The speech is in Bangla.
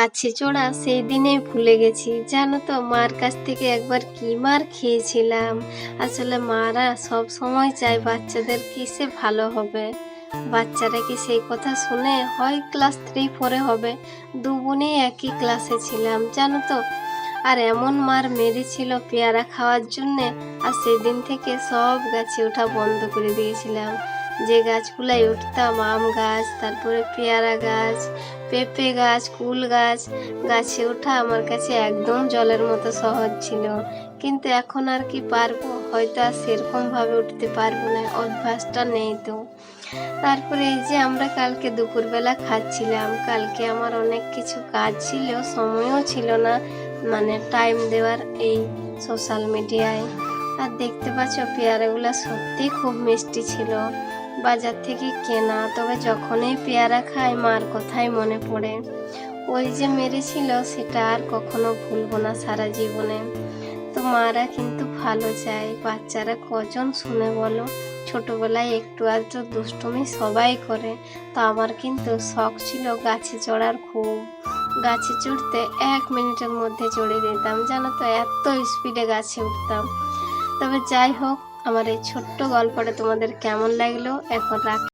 গাছে চড়া সেই দিনেই ভুলে গেছি। জানো তো, মার কাছ থেকে একবার কি মার খেয়েছিলাম। আসলে মারা সব সময় চায় বাচ্চাদের কিসে ভালো হবে। বাচ্চারা কি সেই কথা শুনে? হয় ক্লাস 3-4 হবে, দু বোনেই একই ক্লাসে ছিলাম জানো তো। আর এমন মার মেরেছিল পেয়ারা খাওয়ার জন্যে, আর সেদিন থেকে সব গাছে ওঠা বন্ধ করে দিয়েছিলাম। যে গাছগুলাই উঠতাম, আম গাছ, তারপরে পেয়ারা গাছ, পেঁপে গাছ, কুল গাছ, গাছে ওঠা আমার কাছে একদম জলের মতো সহজ ছিল। কিন্তু এখন আর কি পারবো, হয়তো আর সেরকমভাবে উঠতে পারবো না, অভ্যাসটা নেই তো। তারপরে এই যে আমরা কালকে দুপুরবেলা খাচ্ছিলাম, কালকে আমার অনেক কিছু কাজ ছিল, সময়ও ছিল না মানে টাইম দেওয়ার এই সোশ্যাল মিডিয়ায়। আর দেখতে পাচ্ছ পেয়ারাগুলো সত্যি খুব মিষ্টি ছিল, বাজার থেকে কেনা। তবে যখনই পেয়ারা খাই মার কথাই মনে পড়ে। ওই যে মেরেছিল সেটা আর কখনো ভুলবো না সারা জীবনে। তো মারা কিন্তু ভালো চায়, বাচ্চারা কজন শুনে বলো। ছোটবেলায় একটু আধটু দুষ্টুমি সবাই করে, তো আমার কিন্তু শখ ছিল গাছে চড়ার খুব। গাছে চড়তে 1 মিনিটের মধ্যে চড়ে দিতাম জানো তো, এত স্পিডে গাছে উঠতাম। তবে যাই হোক, আমার এই ছোট্ট গল্পটা তোমাদের কেমন লাগলো এখন রাখ।